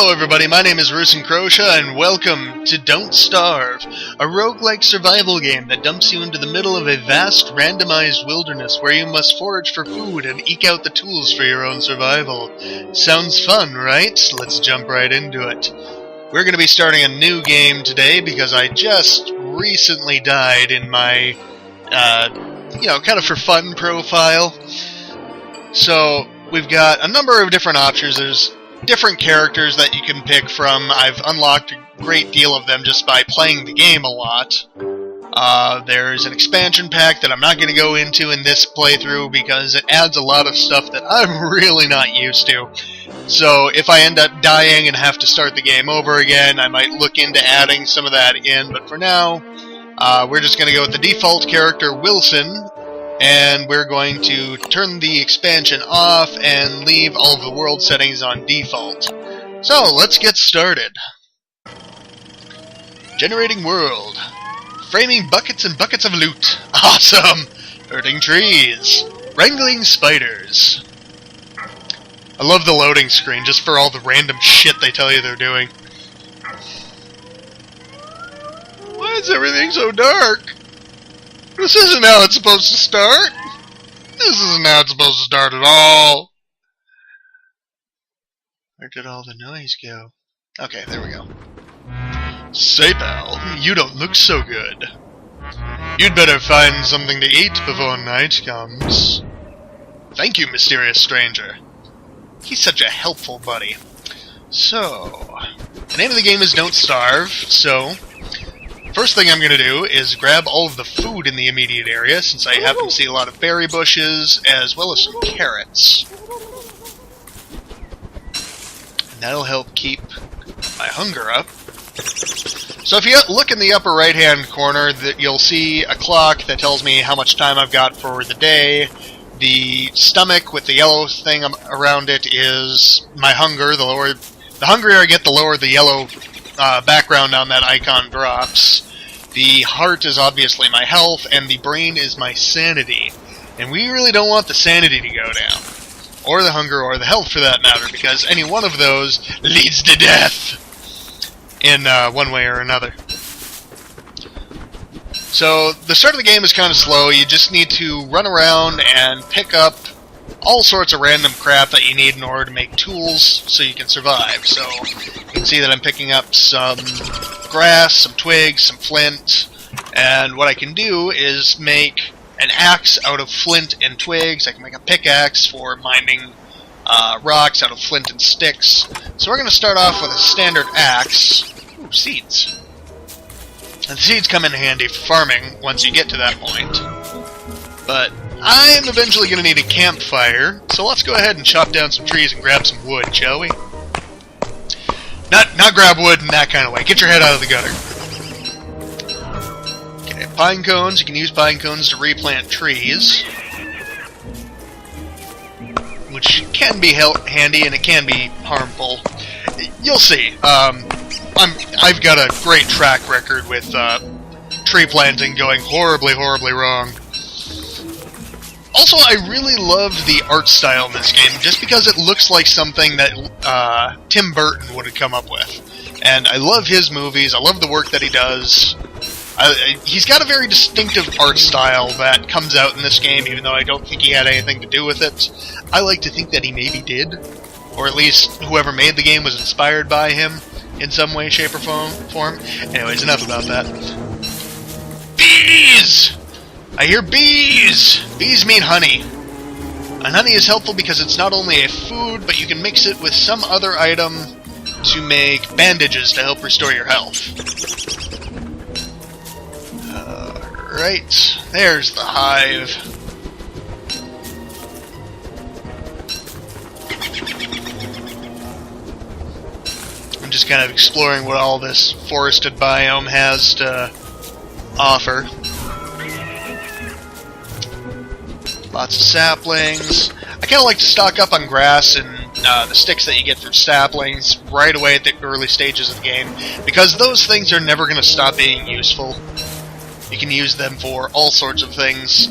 Hello everybody, my name is Rusin Crosha, and welcome to Don't Starve, a roguelike survival game that dumps you into the middle of a vast, randomized wilderness where you must forage for food and eke out the tools for your own survival. Sounds fun, right? Let's jump right into it. We're going to be starting a new game today because I just recently died in my, kind of for fun profile. So, we've got a number of different options. There's different characters that you can pick from. I've unlocked a great deal of them just by playing the game a lot. There's an expansion pack that I'm not going to go into in this playthrough because it adds a lot of stuff that I'm really not used to. So if I end up dying and have to start the game over again, I might look into adding some of that in, but for now, we're just going to go with the default character, Wilson, and we're going to turn the expansion off and leave all of the world settings on default. So, let's get started. Generating world. Framing buckets and buckets of loot. Awesome! Herding trees. Wrangling spiders. I love the loading screen just for all the random shit they tell you they're doing. Why is everything so dark? This isn't how it's supposed to start. This isn't how it's supposed to start at all. Where did all the noise go? Okay, there we go. Say, pal, you don't look so good. You'd better find something to eat before night comes. Thank you, mysterious stranger. He's such a helpful buddy. So, the name of the game is Don't Starve, so first thing I'm going to do is grab all of the food in the immediate area, since I happen to see a lot of berry bushes, as well as some carrots. And that'll help keep my hunger up. So if you look in the upper right-hand corner, you'll see a clock that tells me how much time I've got for the day. The stomach with the yellow thing around it is my hunger. The hungrier I get, the lower the yellow background on that icon drops. The heart is obviously my health, and the brain is my sanity. And we really don't want the sanity to go down. Or the hunger, or the health for that matter, because any one of those leads to death in one way or another. So, the start of the game is kind of slow. You just need to run around and pick up all sorts of random crap that you need in order to make tools so you can survive. So, you can see that I'm picking up some grass, some twigs, some flint, and what I can do is make an axe out of flint and twigs. I can make a pickaxe for mining rocks out of flint and sticks. So we're going to start off with a standard axe. Ooh, seeds. And the seeds come in handy for farming once you get to that point. But I'm eventually going to need a campfire, so let's go ahead and chop down some trees and grab some wood, shall we? Not grab wood in that kind of way. Get your head out of the gutter. Okay, pine cones. You can use pine cones to replant trees, which can be handy and it can be harmful. You'll see. I've got a great track record with tree planting going horribly, horribly wrong. Also, I really loved the art style in this game, just because it looks like something that Tim Burton would have come up with. And I love his movies, I love the work that he does. He's got a very distinctive art style that comes out in this game, even though I don't think he had anything to do with it. I like to think that he maybe did, or at least whoever made the game was inspired by him in some way, shape, or form. Anyways, enough about that. Bees! I hear bees! Bees mean honey. And honey is helpful because it's not only a food, but you can mix it with some other item to make bandages to help restore your health. Alright, there's the hive. I'm just kind of exploring what all this forested biome has to offer. Lots of saplings. I kind of like to stock up on grass and the sticks that you get from saplings right away at the early stages of the game, because those things are never going to stop being useful. You can use them for all sorts of things.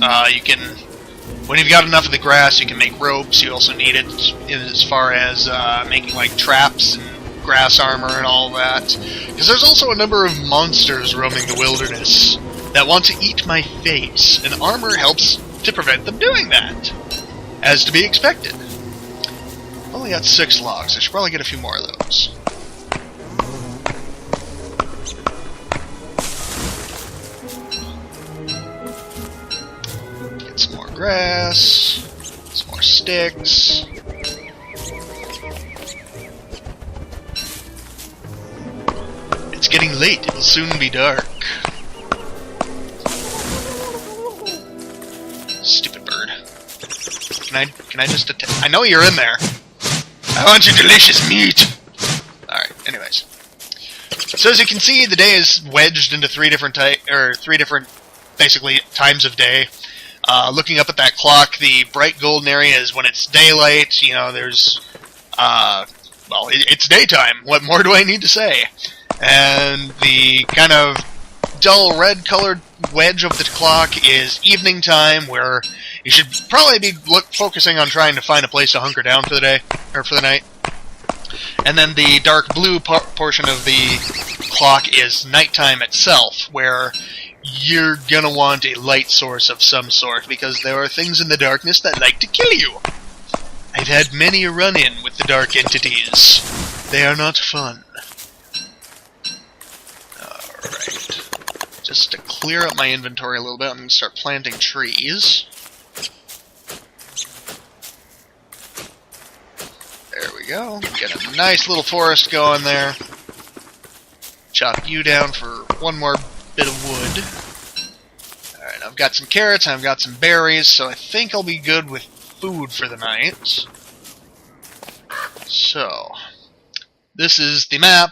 When you've got enough of the grass, you can make ropes. You also need it as far as making like traps and grass armor and all that. Because there's also a number of monsters roaming the wilderness that want to eat my face, and armor helps to prevent them doing that, as to be expected. Only got 6 logs. I should probably get a few more of those. Get some more grass, some more sticks. It's getting late. It will soon be dark. Stupid bird. Can I just I know you're in there. I want your delicious meat! Alright, anyways. So as you can see, the day is wedged into three different basically times of day. Looking up at that clock, the bright golden area is when it's daylight. You know, there's well, it's daytime. What more do I need to say? And the kind of dull red colored wedge of the clock is evening time, where you should probably be focusing on trying to find a place to hunker down for the day, or for the night. And then the dark blue portion of the clock is nighttime itself, where you're gonna want a light source of some sort, because there are things in the darkness that like to kill you. I've had many a run-in with the dark entities. They are not fun. Alright. Just to clear up my inventory a little bit, I'm going to start planting trees. There we go. Get a nice little forest going there. Chop you down for one more bit of wood. Alright, I've got some carrots, and I've got some berries, so I think I'll be good with food for the night. So, this is the map.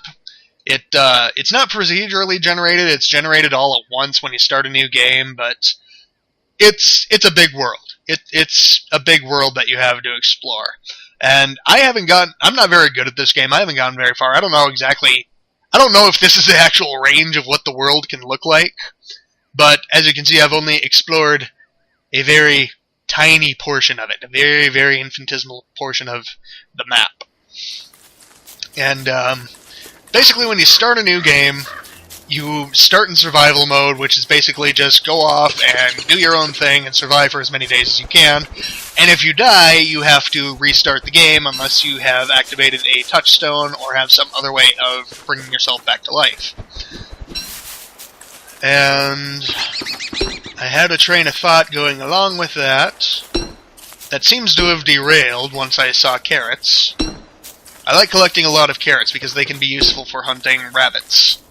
It's not procedurally generated, it's generated all at once when you start a new game, but it's a big world. It's a big world that you have to explore. And I'm not very good at this game, I haven't gotten very far. I don't know if this is the actual range of what the world can look like, but as you can see, I've only explored a very tiny portion of it, a very, very infinitesimal portion of the map. And, basically, when you start a new game, you start in survival mode, which is basically just go off and do your own thing and survive for as many days as you can. And if you die, you have to restart the game unless you have activated a touchstone or have some other way of bringing yourself back to life. And I had a train of thought going along with that seems to have derailed once I saw carrots. I like collecting a lot of carrots because they can be useful for hunting rabbits.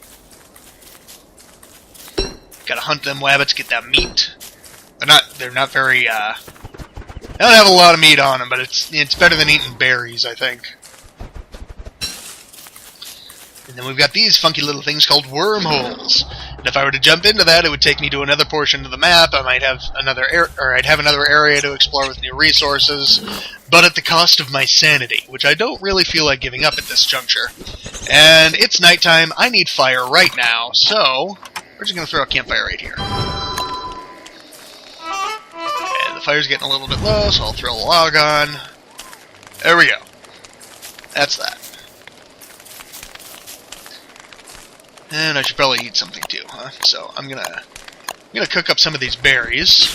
Gotta hunt them rabbits, get that meat. They're not very, they don't have a lot of meat on them, but it's better than eating berries, I think. And then we've got these funky little things called wormholes. And if I were to jump into that, it would take me to another portion of the map. I might have I'd have another area to explore with new resources, but at the cost of my sanity, which I don't really feel like giving up at this juncture. And it's nighttime, I need fire right now, so we're just going to throw a campfire right here. And the fire's getting a little bit low, so I'll throw a log on. There we go. That's that. And I should probably eat something too, huh? So I'm gonna cook up some of these berries.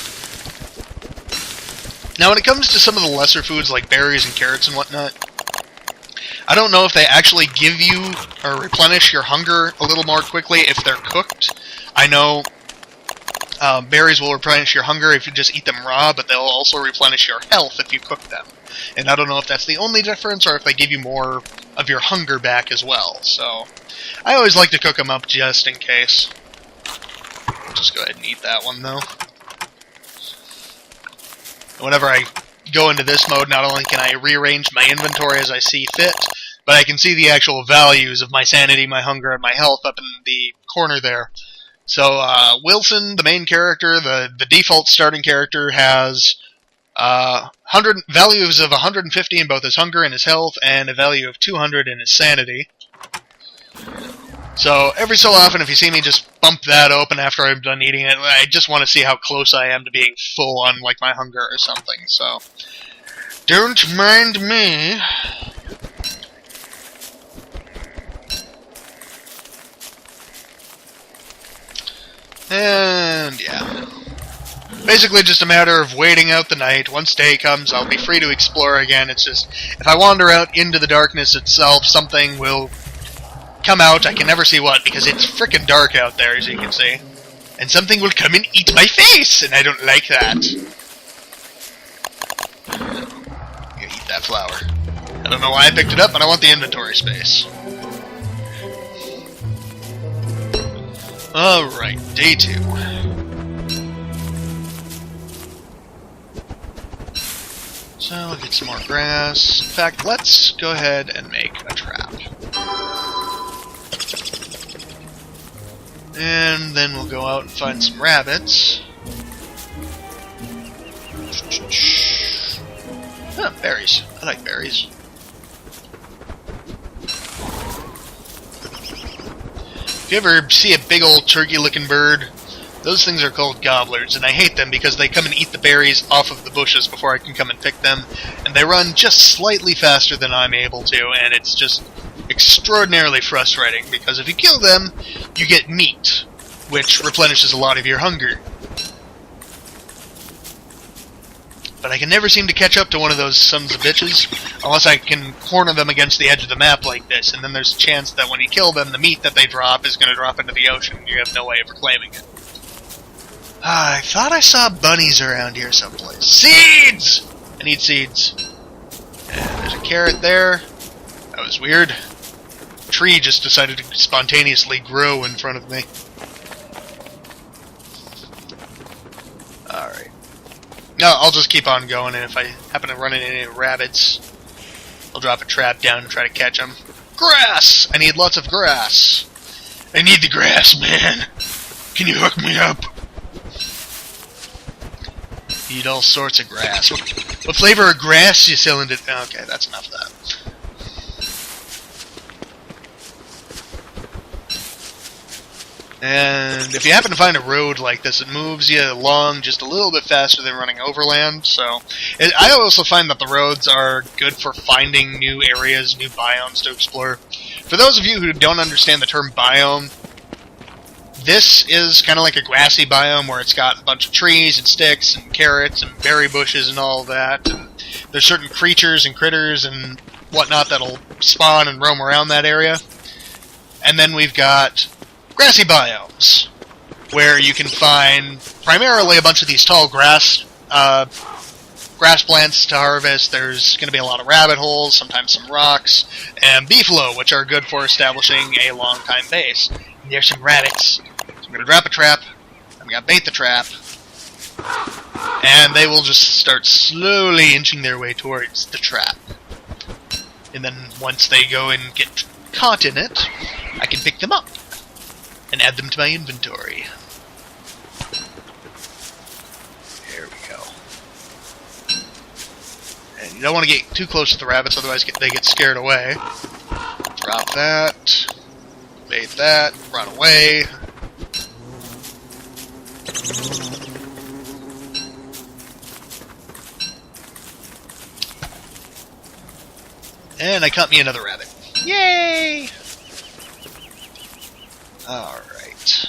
Now, when it comes to some of the lesser foods like berries and carrots and whatnot, I don't know if they actually give you or replenish your hunger a little more quickly if they're cooked. I know berries will replenish your hunger if you just eat them raw, but they'll also replenish your health if you cook them. And I don't know if that's the only difference or if they give you more of your hunger back as well. So I always like to cook them up just in case. I'll just go ahead and eat that one, though. Whenever I go into this mode, not only can I rearrange my inventory as I see fit, but I can see the actual values of my sanity, my hunger, and my health up in the corner there. So, Wilson, the main character, the default starting character, has 100 values of 150 in both his hunger and his health, and a value of 200 in his sanity. So, every so often, if you see me just bump that open after I'm done eating it, I just want to see how close I am to being full on, like, my hunger or something, so don't mind me. And yeah. Basically just a matter of waiting out the night. Once day comes, I'll be free to explore again. It's just, if I wander out into the darkness itself, something will come out. I can never see what, because it's frickin' dark out there, as you can see. And something will come and eat my face, and I don't like that. I'm gonna eat that flower. I don't know why I picked it up, but I want the inventory space. Alright, day 2. So, I'll get some more grass. In fact, let's go ahead and make a trap. And then we'll go out and find some rabbits. Oh, berries. I like berries. If you ever see a big old turkey-looking bird, those things are called gobblers, and I hate them because they come and eat the berries off of the bushes before I can come and pick them, and they run just slightly faster than I'm able to, and it's just extraordinarily frustrating, because if you kill them, you get meat, which replenishes a lot of your hunger. But I can never seem to catch up to one of those sons of bitches, unless I can corner them against the edge of the map like this, and then there's a chance that when you kill them, the meat that they drop is going to drop into the ocean, and you have no way of reclaiming it. I thought I saw bunnies around here someplace. Seeds! I need seeds. And there's a carrot there. That was weird. A tree just decided to spontaneously grow in front of me. Alright. No, I'll just keep on going, and if I happen to run into any rabbits, I'll drop a trap down and try to catch them. Grass! I need lots of grass. I need the grass, man. Can you hook me up? Eat all sorts of grass. What flavor of grass you selling it? Okay, that's enough of that. And if you happen to find a road like this, it moves you along just a little bit faster than running overland. So I also find that the roads are good for finding new areas, new biomes to explore. For those of you who don't understand the term biome, this is kind of like a grassy biome where it's got a bunch of trees and sticks and carrots and berry bushes and all that. And there's certain creatures and critters and whatnot that'll spawn and roam around that area. And then we've got grassy biomes, where you can find primarily a bunch of these tall grass plants to harvest. There's going to be a lot of rabbit holes, sometimes some rocks, and beefalo, which are good for establishing a long-time base. And there's some rabbits. I'm going to drop a trap, I'm going to bait the trap, and they will just start slowly inching their way towards the trap. And then once they go and get caught in it, I can pick them up and add them to my inventory. There we go. And you don't want to get too close to the rabbits, otherwise they get scared away. Drop that, bait that, run away. And I caught me another rabbit. Yay! Alright.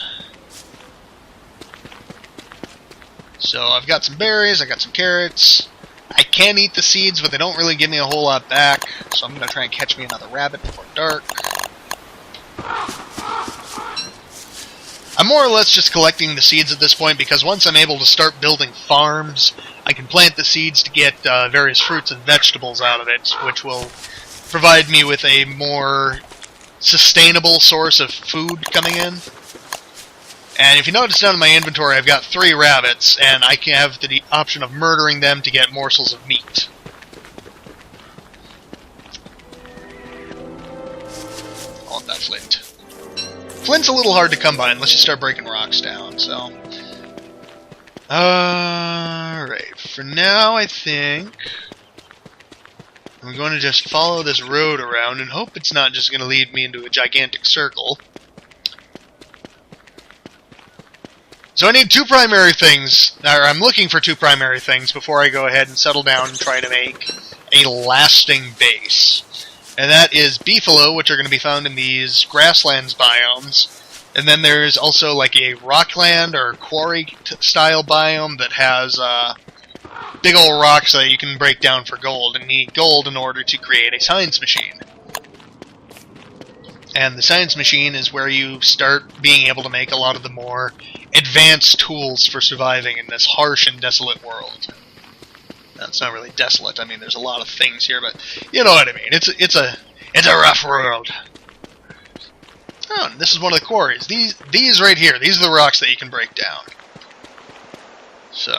So I've got some berries, I got some carrots. I can eat the seeds, but they don't really give me a whole lot back. So I'm going to try and catch me another rabbit before dark. I'm more or less just collecting the seeds at this point, because once I'm able to start building farms, I can plant the seeds to get various fruits and vegetables out of it, which will provide me with a more sustainable source of food coming in. And if you notice down in my inventory, I've got 3 rabbits, and I can have the option of murdering them to get morsels of meat. I want that flint. Flint's a little hard to come by unless you start breaking rocks down, so... Alright, for now I think I'm going to just follow this road around and hope it's not just going to lead me into a gigantic circle. So I need 2 primary things, or I'm looking for 2 primary things before I go ahead and settle down and try to make a lasting base. And that is beefalo, which are going to be found in these grasslands biomes, And then there's also like a rockland or quarry-style biome that has big old rocks that you can break down for gold, and need gold in order to create a science machine. And the science machine is where you start being able to make a lot of the more advanced tools for surviving in this harsh and desolate world. Now, it's not really desolate. I mean, there's a lot of things here, but you know what I mean. It's a rough world. Oh, and this is one of the quarries. These right here, these are the rocks that you can break down. So,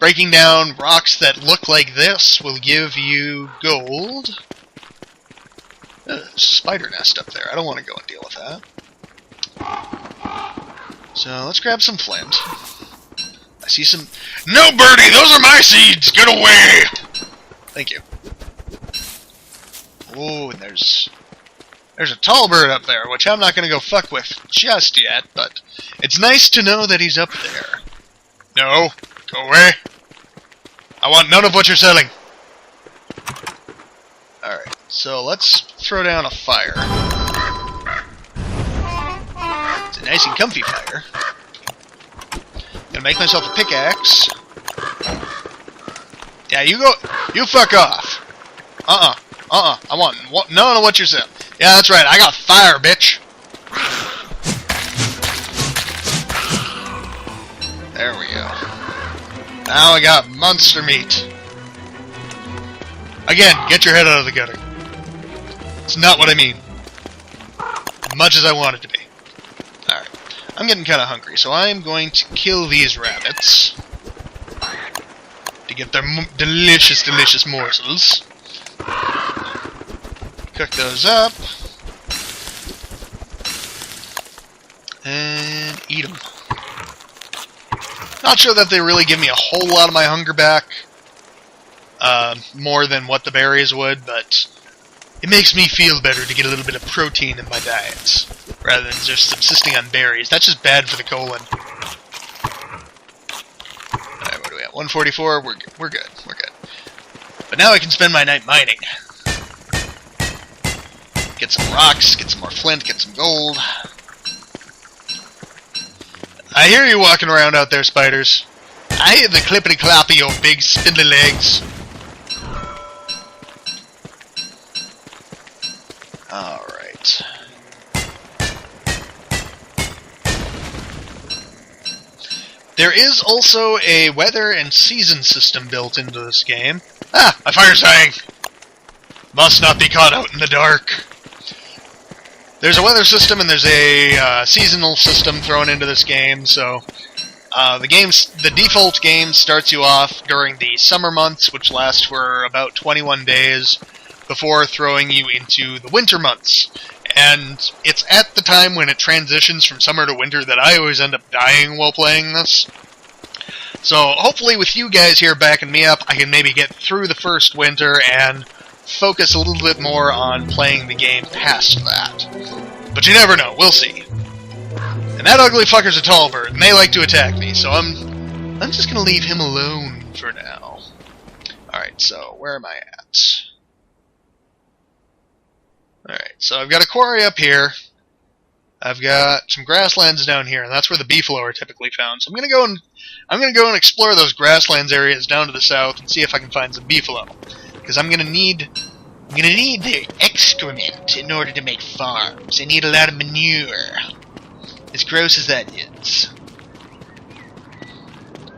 breaking down rocks that look like this will give you gold. There's a spider nest up there. I don't want to go and deal with that. So, let's grab some flint. I see some... No, birdie! Those are my seeds! Get away! Thank you. Oh, and there's a tall bird up there, which I'm not going to go fuck with just yet, but it's nice to know that he's up there. No, go away. I want none of what you're selling. Alright, so let's throw down a fire. It's a nice and comfy fire. Gonna make myself a pickaxe. Yeah, you fuck off. I want none of what you're saying. Yeah, that's right, I got fire, bitch. There we go. Now I got monster meat. Again, get your head out of the gutter. It's not what I mean. Much as I want it to be. Alright. I'm getting kind of hungry, so I'm going to kill these rabbits. To get their delicious, delicious morsels. Cook those up. And eat them. Not sure that they really give me a whole lot of my hunger back. More than what the berries would, but it makes me feel better to get a little bit of protein in my diet, rather than just subsisting on berries. That's just bad for the colon. Alright, what are we at? 144? We're good. We're good. But now I can spend my night mining. Get some rocks, get some more flint, get some gold. I hear you walking around out there, spiders. I hear the clippity-clop of your big spindly legs. Alright. There is also a weather and season system built into this game. Ah! My fire's dying! Must not be caught out in the dark. There's a weather system and there's a seasonal system thrown into this game, so the default game starts you off during the summer months, which last for about 21 days, before throwing you into the winter months. And it's at the time when it transitions from summer to winter that I always end up dying while playing this. So hopefully with you guys here backing me up, I can maybe get through the first winter and focus a little bit more on playing the game past that. But you never know, we'll see. And that ugly fucker's a tall bird, and they like to attack me, so I'm just gonna leave him alone for now. Alright, so where am I at? Alright, so I've got a quarry up here. I've got some grasslands down here, and that's where the beefalo are typically found. So I'm gonna go and explore those grasslands areas down to the south and see if I can find some beefalo. Because I'm gonna need their excrement in order to make farms. I need a lot of manure. As gross as that is.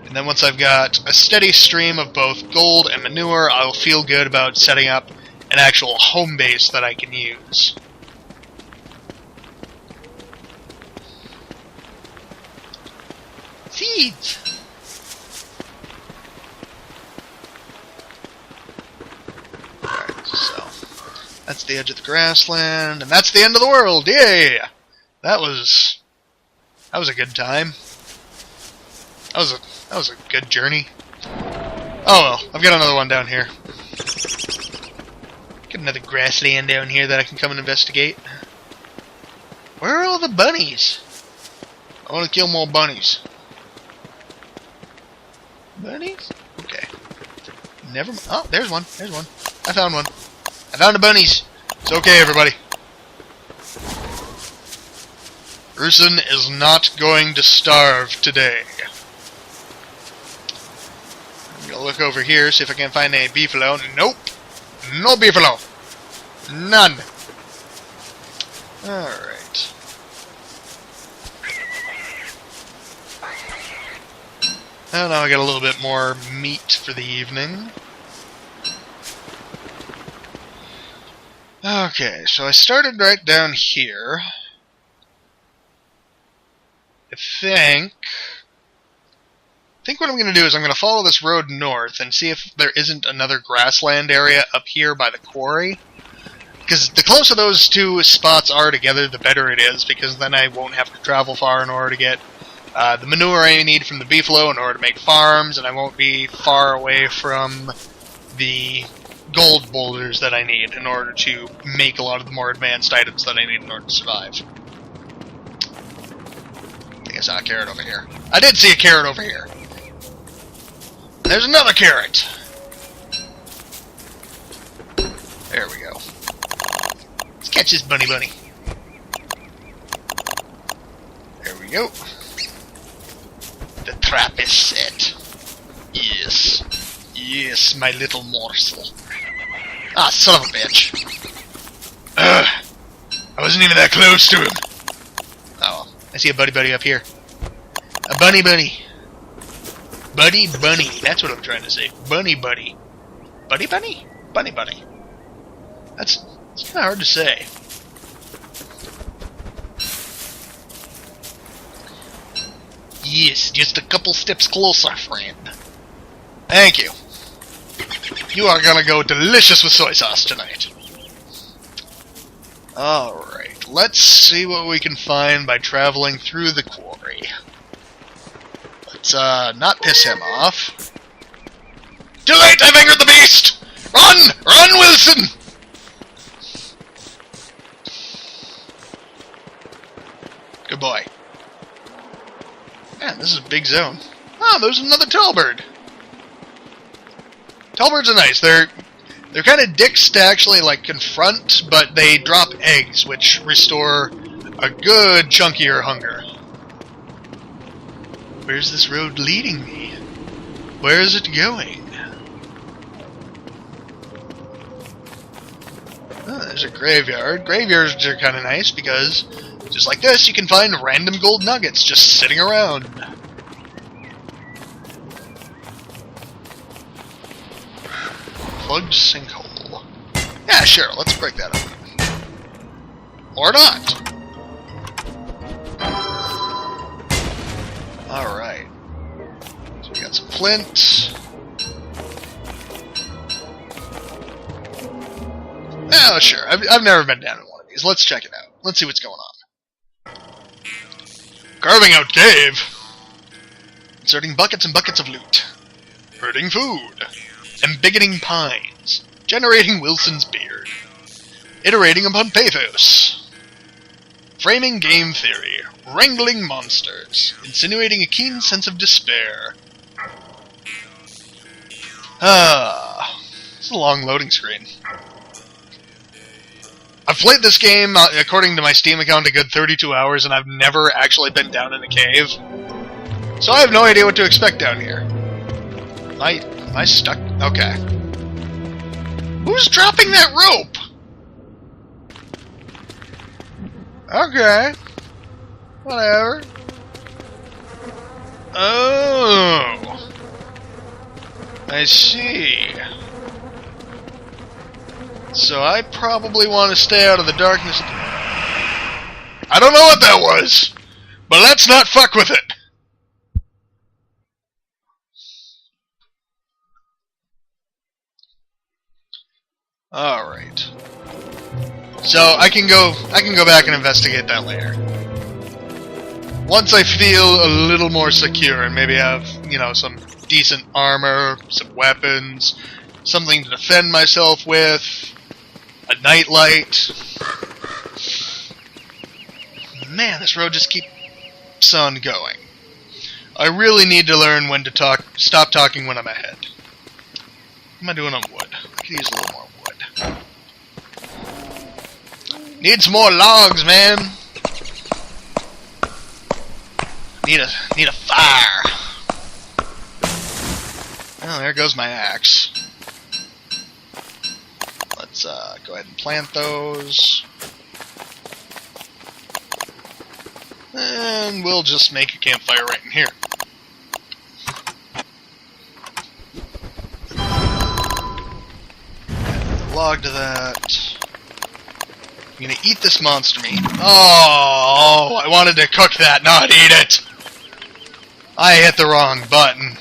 And then once I've got a steady stream of both gold and manure, I'll feel good about setting up an actual home base that I can use. Seeds! Alright, so that's the edge of the grassland, and that's the end of the world! Yay! That was a good time. That was a good journey. Oh well, I've got another one down here. Got another grassland down here that I can come and investigate. Where are all the bunnies? I want to kill more bunnies. Bunnies? Okay. Never mind. Oh, there's one. There's one. I found one. I found the bunnies. It's okay, everybody. Urson is not going to starve today. I'm gonna look over here, see if I can find any beefalo. Nope! No beefalo! None! Alright. Oh, now I got a little bit more meat for the evening. Okay, so I started right down here. I think what I'm going to do is I'm going to follow this road north and see if there isn't another grassland area up here by the quarry. Because the closer those two spots are together, the better it is, because then I won't have to travel far in order to get the manure I need from the beefalo in order to make farms, and I won't be far away from the gold boulders that I need in order to make a lot of the more advanced items that I need in order to survive. I think I saw a carrot over here. I did see a carrot over here. There's another carrot! There we go. Let's catch this bunny. There we go. The trap is set. Yes. Yes, my little morsel. Ah, son of a bitch. Ugh. I wasn't even that close to him. Oh, I see a buddy up here. A bunny. Buddy. That's what I'm trying to say. Bunny. Bunny? That's kind of hard to say. Yes, just a couple steps closer, friend. Thank you. You are gonna go delicious with soy sauce tonight. Alright, let's see what we can find by traveling through the quarry. Let's, not piss him off. Too late! I've angered the beast! Run! Run, Wilson! Good boy. Man, this is a big zone. Oh, there's another tallbird. Tallbirds are nice. They're kind of dicks to actually, like, confront, but they drop eggs, which restore a good chunk of your hunger. Where's this road leading me? Where is it going? Oh, there's a graveyard. Graveyards are kind of nice because, just like this, you can find random gold nuggets just sitting around. Plugged sinkhole. Yeah, sure, let's break that up. Or not. Alright. So we got some flint. Oh, sure. I've never been down in one of these. Let's check it out. Let's see what's going on. Carving out cave. Inserting buckets and buckets of loot. Herding food. Embiggening pines. Generating Wilson's beard. Iterating upon pathos. Framing game theory. Wrangling monsters. Insinuating a keen sense of despair. It's a long loading screen. I've played this game, according to my Steam account, a good 32 hours, and I've never actually been down in a cave. So I have no idea what to expect down here. Am I stuck? Okay. Who's dropping that rope? Okay. Whatever. Oh. I see. So I probably want to stay out of the darkness. I don't know what that was, but let's not fuck with it. All right. So I can go back and investigate that later. Once I feel a little more secure and maybe have, you know, some decent armor, some weapons, something to defend myself with, a nightlight. Man, this road just keeps on going. I really need to learn when to stop talking when I'm ahead. What am I doing on wood? I could use a little more wood. Need some more logs, man. Need a fire. Oh, there goes my axe. Let's go ahead and plant those. And we'll just make a campfire right in here. Add a log to that. I'm gonna eat this monster meat. Oh, I wanted to cook that, not eat it! I hit the wrong button.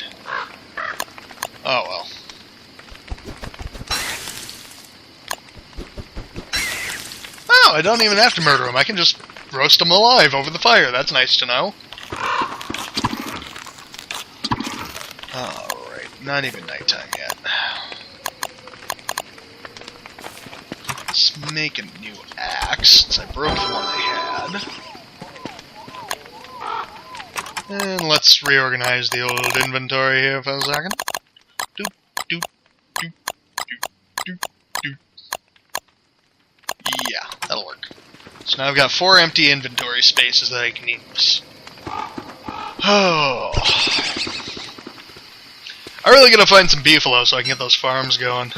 Oh well. Oh, I don't even have to murder him. I can just roast him alive over the fire. That's nice to know. Alright, not even nighttime yet. Let's make a new axe, since I broke the one I had. And let's reorganize the old inventory here for a second. Doop, doop, doop, doop, doop, doop. Yeah, that'll work. So now I've got 4 empty inventory spaces that I can use. Oh. I'm really gonna find some beefalo so I can get those farms going.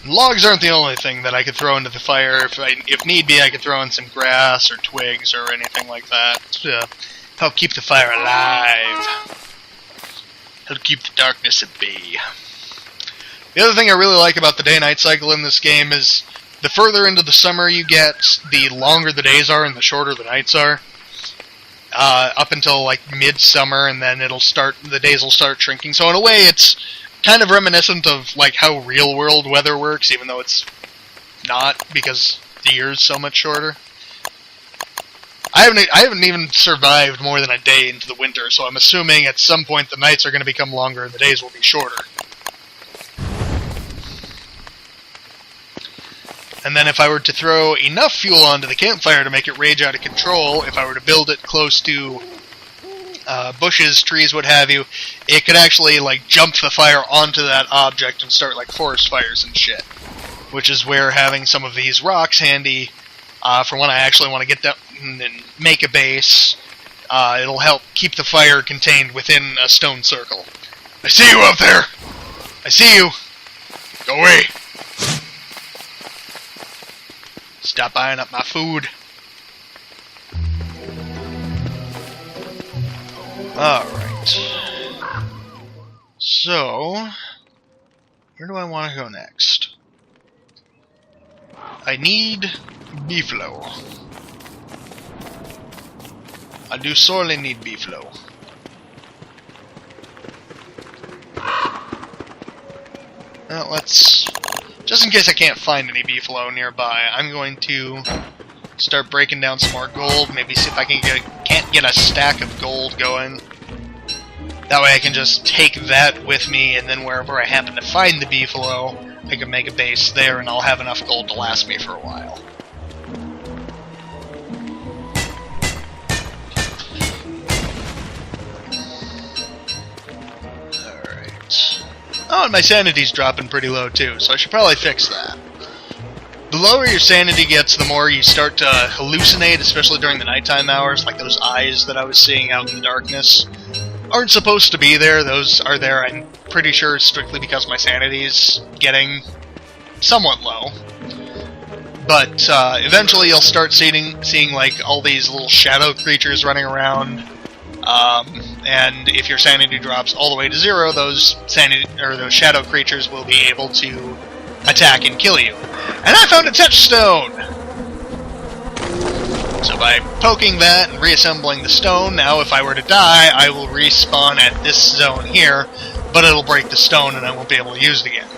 Logs aren't the only thing that I could throw into the fire. If need be, I could throw in some grass or twigs or anything like that to help keep the fire alive. Help keep the darkness at bay. The other thing I really like about the day-night cycle in this game is the further into the summer you get, the longer the days are and the shorter the nights are. Up until like midsummer, and then the days will start shrinking. So in a way, it's kind of reminiscent of like how real-world weather works, even though it's not, because the year's so much shorter. I haven't even survived more than a day into the winter, so I'm assuming at some point the nights are going to become longer and the days will be shorter. And then if I were to throw enough fuel onto the campfire to make it rage out of control, if I were to build it close to bushes, trees, what have you, it could actually like jump the fire onto that object and start like forest fires and shit. Which is where having some of these rocks handy, for when I actually want to get down and make a base, it'll help keep the fire contained within a stone circle. I see you out there! I see you! Go away! Stop buying up my food. Alright. So, where do I want to go next? I need beefalo. I do sorely need beefalo. Well, let's... Just in case I can't find any beefalo nearby, I'm going to start breaking down some more gold, maybe see if I can't get a stack of gold going. That way I can just take that with me, and then wherever I happen to find the beefalo, I can make a base there, and I'll have enough gold to last me for a while. Alright. Oh, and my sanity's dropping pretty low too, so I should probably fix that. The lower your sanity gets, the more you start to hallucinate, especially during the nighttime hours, like those eyes that I was seeing out in the darkness. Aren't supposed to be there, those are there, I'm pretty sure, strictly because my sanity's getting somewhat low. But eventually you'll start seeing like all these little shadow creatures running around. And if your sanity drops all the way to 0, those shadow creatures will be able to attack and kill you. And I found a touchstone! So by poking that and reassembling the stone, now if I were to die, I will respawn at this zone here, but it'll break the stone and I won't be able to use it again.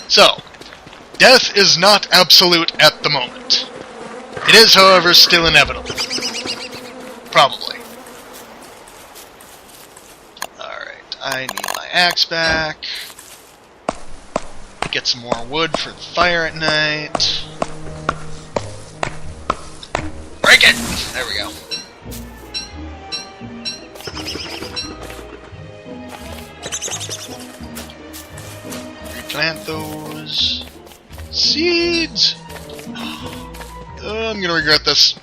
So, death is not absolute at the moment. It is, however, still inevitable. Probably. Alright, I need my axe back. Get some more wood for the fire at night. Break it! There we go. Replant those seeds. Oh, I'm gonna regret this.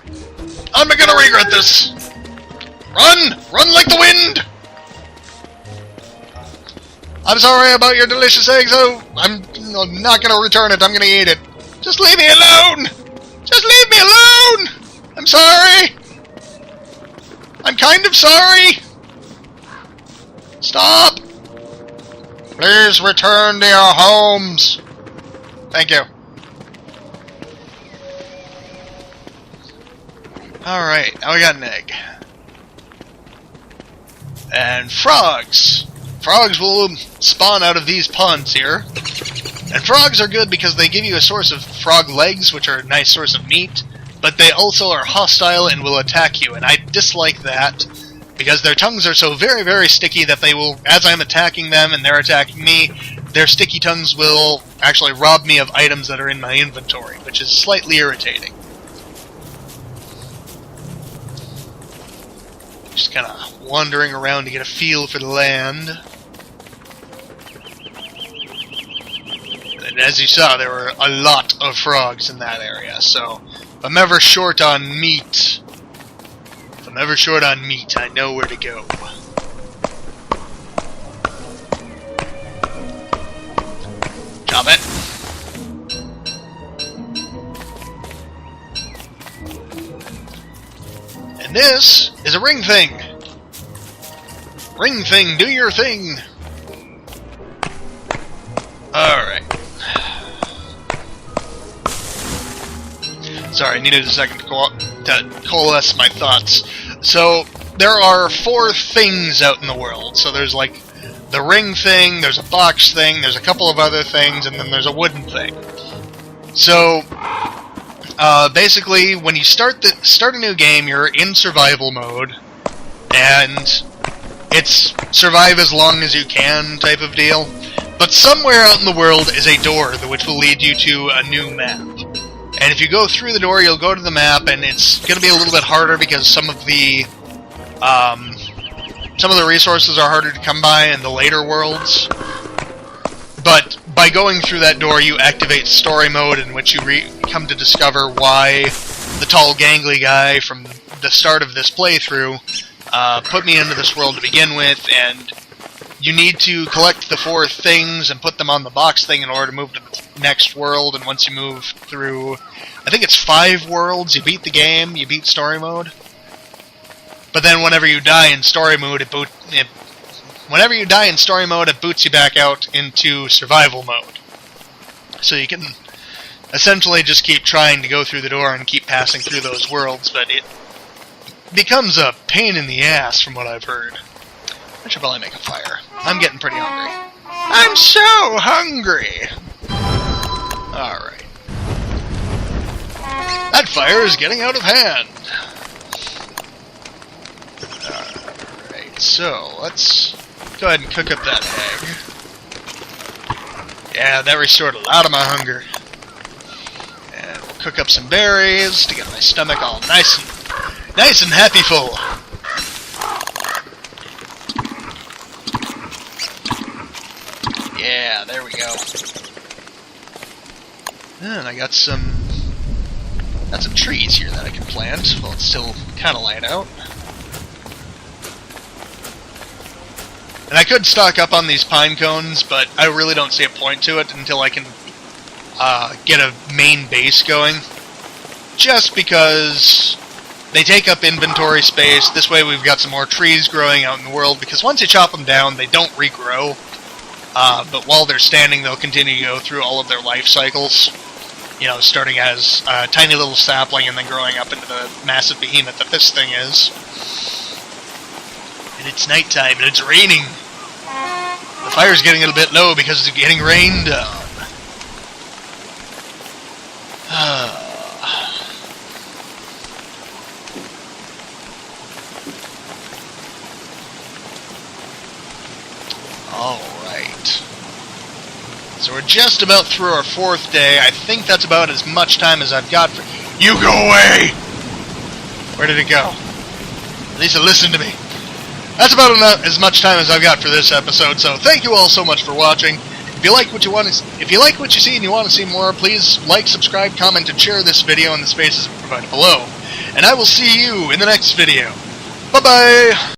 I'm gonna regret this! Run! Run like the wind! I'm sorry about your delicious eggs, I'm not gonna return it, I'm gonna eat it. Just leave me alone! Just leave me alone! I'm sorry! I'm kind of sorry! Stop! Please return to your homes! Thank you. Alright, now we got an egg. And frogs! Frogs will spawn out of these ponds here. And frogs are good because they give you a source of frog legs, which are a nice source of meat, but they also are hostile and will attack you, and I dislike that, because their tongues are so very, very sticky that they will, as I'm attacking them and they're attacking me, their sticky tongues will actually rob me of items that are in my inventory, which is slightly irritating. Just kind of wandering around to get a feel for the land. And as you saw, there were a lot of frogs in that area, so if I'm ever short on meat, I know where to go. Chop it. And this is a ring thing. Ring thing, do your thing. Alright. Sorry, I needed a second to coalesce my thoughts. So, there are 4 things out in the world. So there's like the ring thing, there's a box thing, there's a couple of other things, and then there's a wooden thing. So, basically, when you start a new game, you're in survival mode, and it's survive as long as you can type of deal. But somewhere out in the world is a door which will lead you to a new map. And if you go through the door, you'll go to the map, and it's going to be a little bit harder because some of the resources are harder to come by in the later worlds. But by going through that door, you activate story mode, in which you come to discover why the tall, gangly guy from the start of this playthrough put me into this world to begin with, and you need to collect the 4 things and put them on the box thing in order to move to the next world, and once you move through, I think it's 5 worlds, you beat the game, you beat story mode. But then whenever you die in story mode, it boots you back out into survival mode. So you can essentially just keep trying to go through the door and keep passing through those worlds, but it becomes a pain in the ass from what I've heard. I should probably make a fire. I'm getting pretty hungry. I'm so hungry! Alright. That fire is getting out of hand! Alright, so let's go ahead and cook up that egg. Yeah, that restored a lot of my hunger. And we'll cook up some berries to get my stomach all nice and happy full. Yeah, there we go. And I got some trees here that I can plant. Well, it's still kind of light out. And I could stock up on these pine cones, but I really don't see a point to it until I can get a main base going. Just because they take up inventory space. This way we've got some more trees growing out in the world, because once you chop them down, they don't regrow. But while they're standing, they'll continue to go through all of their life cycles. You know, starting as a tiny little sapling and then growing up into the massive behemoth that this thing is. And it's nighttime and it's raining. The fire's getting a little bit low because it's getting rained on. Alright. So we're just about through our 4th day. I think that's about as much time as I've got for... You go away! Where did it go? Lisa, listen to me. That's about as much time as I've got for this episode, so thank you all so much for watching. If you like what you see and you want to see more, please like, subscribe, comment, and share this video in the spaces provided below. And I will see you in the next video. Bye-bye!